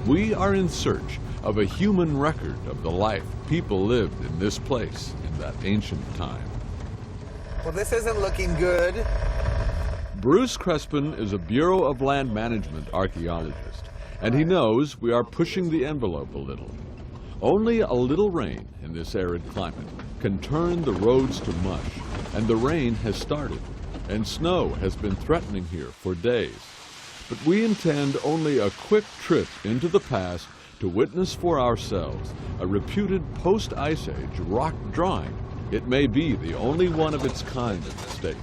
We are in search of a human record of the life people lived in this place in that ancient time. Well, this isn't looking good. Bruce Crespin is a Bureau of Land Management archaeologist, and he knows we are pushing the envelope a little. Only a little rain in this arid climate can turn the roads to mush, and the rain has started, and snow has been threatening here for days. But we intend only a quick trip into the past to witness for ourselves a reputed post-Ice Age rock drawing. It may be the only one of its kind in the state.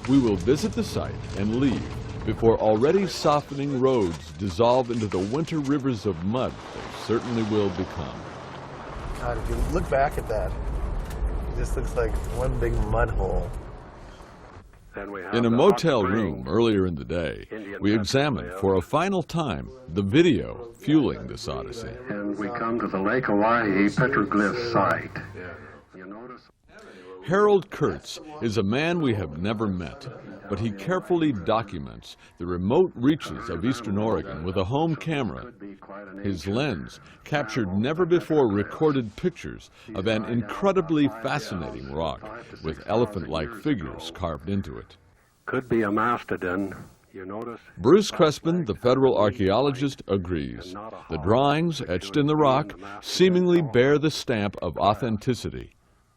We will visit the site and leave before already softening roads dissolve into the winter rivers of mud they certainly will become. God, if you look back at that, it just looks like one big mud hole. In a motel room earlier in the day, we examined for a final time the video fueling this odyssey. And we come to the Lake Owhyhee petroglyph site. Harold Kurtz is a man we have never met, but he carefully documents the remote reaches of eastern Oregon with a home camera. His lens captured never-before-recorded pictures of an incredibly fascinating rock with elephant-like figures carved into it. Could be a mastodon. You notice? Bruce Crespin, the federal archaeologist, agrees. The drawings etched in the rock seemingly bear the stamp of authenticity.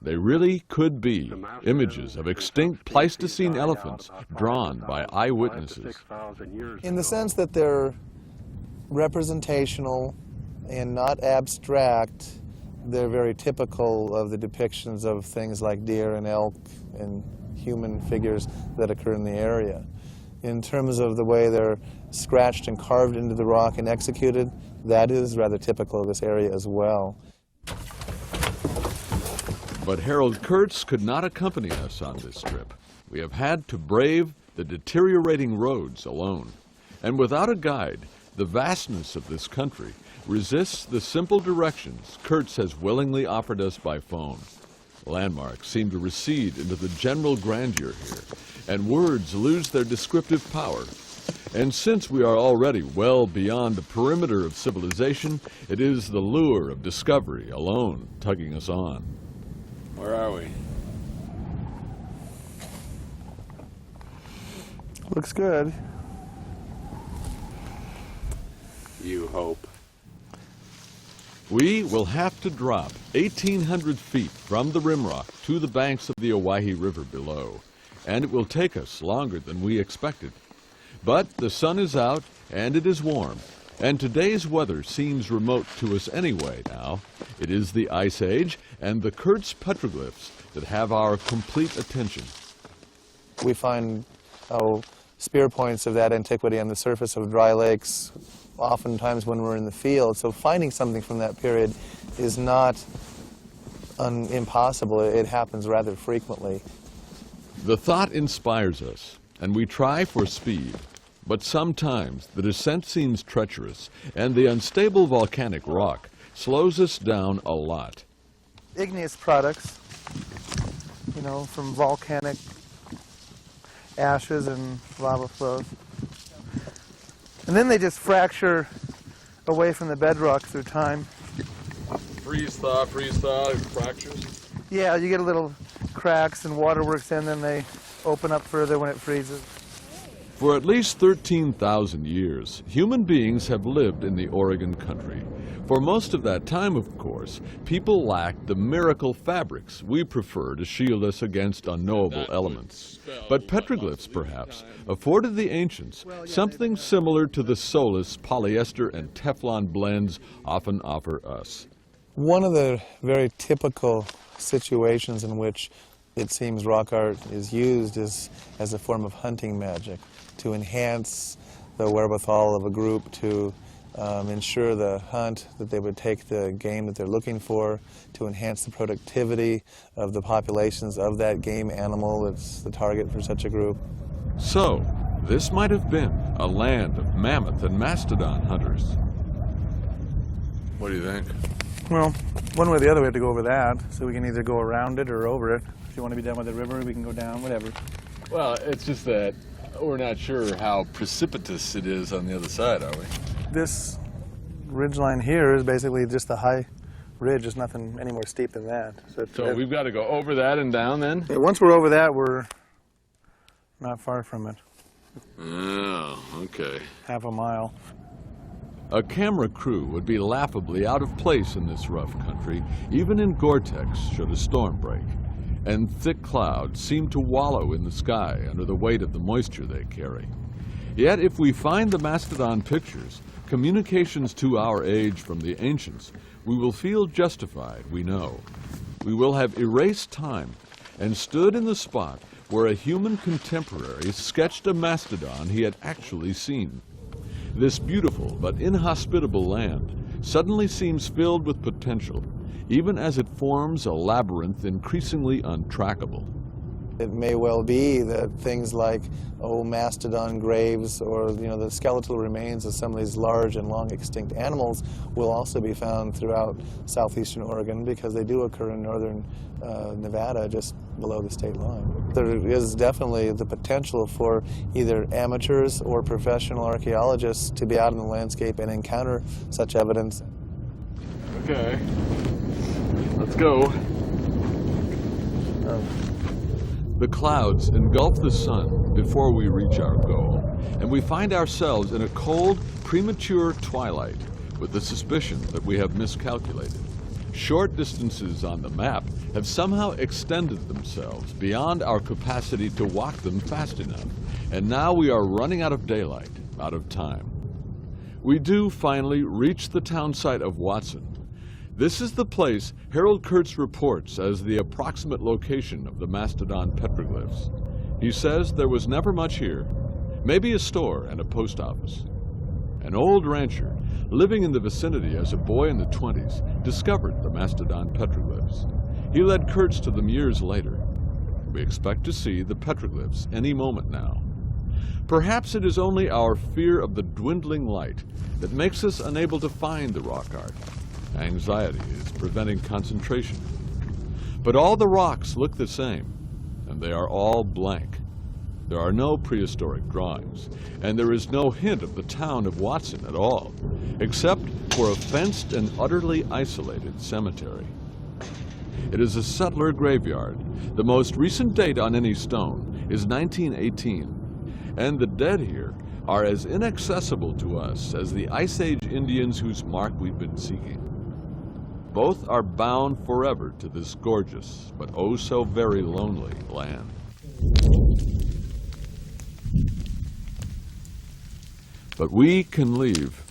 They really could be images of extinct Pleistocene elephants drawn by eyewitnesses. In the sense that they're representational and not abstract, they're very typical of the depictions of things like deer and elk and human figures that occur in the area. In terms of the way they're scratched and carved into the rock and executed, that is rather typical of this area as well. But Harold Kurtz could not accompany us on this trip. We have had to brave the deteriorating roads alone. And without a guide, the vastness of this country resists the simple directions Kurtz has willingly offered us by phone. Landmarks seem to recede into the general grandeur here, and words lose their descriptive power. And since we are already well beyond the perimeter of civilization, it is the lure of discovery alone tugging us on. Where are we? Looks good. You hope. We will have to drop 1,800 feet from the rimrock to the banks of the Owhyhee River below, and it will take us longer than we expected. But the sun is out and it is warm, and today's weather seems remote to us anyway now. It is the Ice Age and the Kurtz petroglyphs that have our complete attention. We find spear points of that antiquity on the surface of dry lakes, oftentimes when we're in the field. So finding something from that period is not impossible. It happens rather frequently. The thought inspires us, and we try for speed. But sometimes the descent seems treacherous, and the unstable volcanic rock slows us down a lot. Igneous products, you know, from volcanic ashes and lava flows. And then they just fracture away from the bedrock through time. Freeze-thaw, fractures? Yeah, you get a little cracks and water works in, then they open up further when it freezes. For at least 13,000 years, human beings have lived in the Oregon country. For most of that time, of course, people lacked the miracle fabrics we prefer to shield us against unknowable elements. But petroglyphs, perhaps, afforded the ancients something similar to the soulless polyester and Teflon blends often offer us. One of the very typical situations in which it seems rock art is used is as a form of hunting magic, to enhance the wherewithal of a group to ensure the hunt, that they would take the game that they're looking for, to enhance the productivity of the populations of that game animal that's the target for such a group. So, this might have been a land of mammoth and mastodon hunters. What do you think? Well, one way or the other we have to go over that, so we can either go around it or over it. If you want to be down by the river, we can go down, whatever. Well, it's just that we're not sure how precipitous it is on the other side, are we? This ridgeline here is basically just the high ridge. There's nothing any more steep than that. So we've got to go over that and down then? Yeah, once we're over that, we're not far from it. Oh, okay. Half a mile. A camera crew would be laughably out of place in this rough country, even in Gore-Tex should a storm break. And thick clouds seem to wallow in the sky under the weight of the moisture they carry. Yet if we find the mastodon pictures, communications to our age from the ancients, we will feel justified, we know. We will have erased time and stood in the spot where a human contemporary sketched a mastodon he had actually seen. This beautiful but inhospitable land suddenly seems filled with potential, even as it forms a labyrinth increasingly untrackable. It may well be that things like mastodon graves or the skeletal remains of some of these large and long extinct animals will also be found throughout southeastern Oregon, because they do occur in northern Nevada just below the state line. There is definitely the potential for either amateurs or professional archaeologists to be out in the landscape and encounter such evidence. Okay, let's go. The clouds engulf the sun before we reach our goal, and we find ourselves in a cold, premature twilight with the suspicion that we have miscalculated. Short distances on the map have somehow extended themselves beyond our capacity to walk them fast enough, and now we are running out of daylight, out of time. We do finally reach the town site of Watson. This is the place Harold Kurtz reports as the approximate location of the mastodon petroglyphs. He says there was never much here, maybe a store and a post office. An old rancher, living in the vicinity as a boy in the 20s, discovered the mastodon petroglyphs. He led Kurtz to them years later. We expect to see the petroglyphs any moment now. Perhaps it is only our fear of the dwindling light that makes us unable to find the rock art. Anxiety is preventing concentration. But all the rocks look the same, and they are all blank. There are no prehistoric drawings, and there is no hint of the town of Watson at all, except for a fenced and utterly isolated cemetery. It is a settler graveyard. The most recent date on any stone is 1918, and the dead here are as inaccessible to us as the Ice Age Indians whose mark we've been seeking. Both are bound forever to this gorgeous, but oh so very lonely land. But we can leave,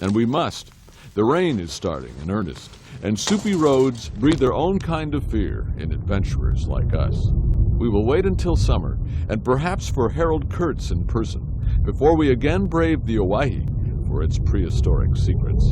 and we must. The rain is starting in earnest, and soupy roads breed their own kind of fear in adventurers like us. We will wait until summer, and perhaps for Harold Kurtz in person, before we again brave the Owhyhee for its prehistoric secrets.